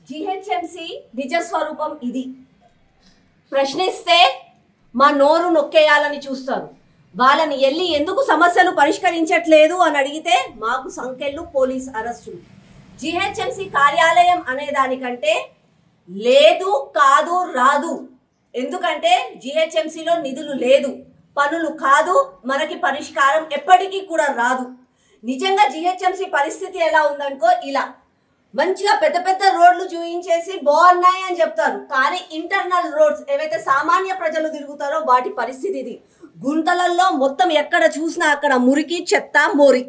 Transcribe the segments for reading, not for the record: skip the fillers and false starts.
GHMC నిజ స్వరూపం ఇది. ప్రశ్నిస్తే మా నోరు నొక్కేయాలని చూస్తారు. వాళ్ళని వెళ్ళి ఎందుకు సమస్యలు పరిష్కరించట్లేదు అని అడిగితే మాకు సంఖ్యలు పోలీస్ అరెస్టులు. జీహెచ్ఎంసీ కార్యాలయం అనే దానికంటే లేదు, కాదు, రాదు. ఎందుకంటే జీహెచ్ఎంసీలో నిధులు లేదు, పనులు కాదు, మనకి పరిష్కారం ఎప్పటికీ కూడా రాదు. నిజంగా జీహెచ్ఎంసీ పరిస్థితి ఎలా ఉందనుకో, ఇలా మంచిగా పెద్ద పెద్ద రోడ్లు చూయించేసి బాగున్నాయి అని చెప్తారు, కానీ ఇంటర్నల్ రోడ్స్ ఏవైతే సామాన్య ప్రజలు తిరుగుతారో వాటి పరిస్థితి ఇది. గుంతలల్లో మొత్తం ఎక్కడ చూసినా అక్కడ మురికి, చెత్త, మోరి.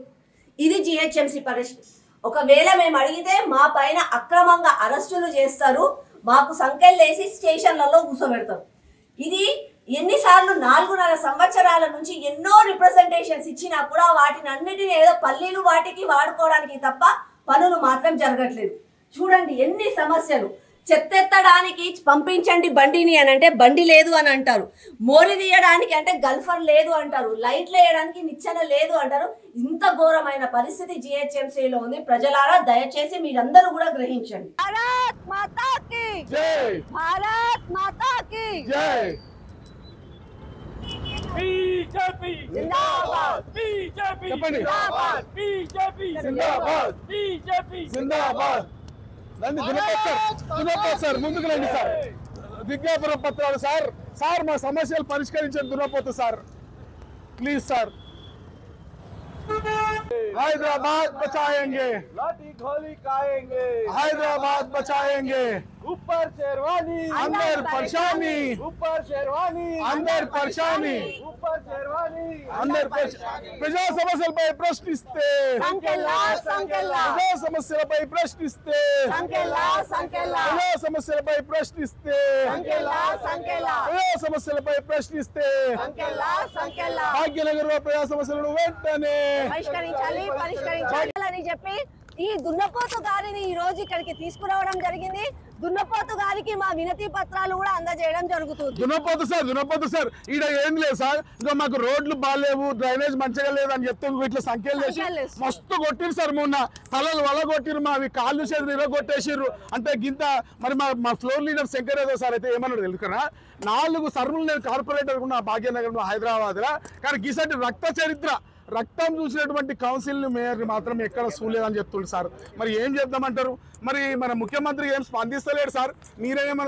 ఇది జీహెచ్ఎంసీ పరిస్థితి. ఒకవేళ మేము అడిగితే మా పైన అక్రమంగా అరెస్టులు చేస్తారు, మాకు సంఖ్యలు వేసి స్టేషన్లలో కూర్చోబెడతారు. ఇది ఎన్నిసార్లు 4.5 సంవత్సరాల నుంచి ఎన్నో రిప్రజెంటేషన్స్ ఇచ్చినా కూడా వాటిని అన్నిటిని ఏదో పల్లీలు వాటికి వాడుకోవడానికి తప్ప పనులు మాత్రం జరగట్లేదు. చూడండి ఎన్ని సమస్యలు. చెత్తెత్తడానికి పంపించండి బండిని అని అంటే బండి లేదు అని అంటారు, మోరి తీయడానికి అంటే గల్ఫర్ లేదు అంటారు, లైట్లు వేయడానికి నిచ్చెన లేదు అంటారు. ఇంత ఘోరమైన పరిస్థితి జిహెచ్ఎంసీలో ఉంది. ప్రజలారా దయచేసి మీరందరూ కూడా గ్రహించండి. భారత్ మాతా కీ జై, భారత్ మాతా కీ జై. बीजेपी जिंदाबाद, बीजेपी जिंदाबाद, बीजेपी जिंदाबाद, बीजेपी జిందాబాద్. రండి దున్నపోతు సార్, ముందుకు రండి సార్. విజ్ఞాపన పత్రాలు సార్ మా సమస్యలు పరిష్కరించండి. దున్నపోతు సార్, ప్లీజ్ సార్. हैदराबाद बचाएंगे, लाठी गोली खाएंगे, हैदराबाद बचाएंगे. ऊपर शेरवानी, अंदर परेशानी, ऊपर शेरवानी, अंदर परेशानी, ऊपर शेरवानी, अंदर ప్రజా సమస్యలపై ప్రశ్నిస్తే, సంకెళ్ళ సంకెళ్ళ ప్రజా సమస్యలపై ప్రశ్నిస్తే, సంకెళ్ళ సంకెళ్ళ ప్రజా సమస్యలపై ప్రశ్నిస్తే, సంకెళ్ళ సంకెళ్ళ ప్రజా సమస్యలపై ప్రశ్నిస్తే సంకెళ్ళ సంకెళ్ళ భాగ్యనగర్లో ప్రజా సమస్యలను వెంటనే పరిష్కరించాలని చెప్పి ఈ దున్నపోతు గారిని ఈ రోజు ఇక్కడికి తీసుకురావడం జరిగింది. దున్నపోతు గారికి మా వినతి పత్రాలు కూడా అందజేయడం జరుగుతుంది. దున్నపోతు సార్ ఈడ ఏం లేదు సార్. ఇంకా మాకు రోడ్లు బాగాలేవు, డ్రైనేజ్ మంచిగా లేదు అని చెప్తే ఇట్లా సంఖ్యలు చేసి మస్తు కొట్టిరు సార్. మొన్న తలలు వల కొట్టిరు, మావి కాళ్ళు చేతులు ఇరగొట్టేసిర్రు. అంటే గింత మరి మా floor leader Shankar Yadav sir అయితే ఏమన్నాడు తెలుసుకున్నా, 4 సర్వులు నేను కార్పొరేటర్ ఉన్న భాగ్యనగరంలో హైదరాబాద్లో, కానీ గిసంటి రక్తం చూసినటువంటి కౌన్సిల్ మేయర్ మాత్రం ఎక్కడ చూడలేదని చెప్తుండ్రు సార్. మరి ఏం చేద్దామంటారు? మరి మన ముఖ్యమంత్రి ఏం స్పందిస్తలేడు సార్. మీరేమన్నా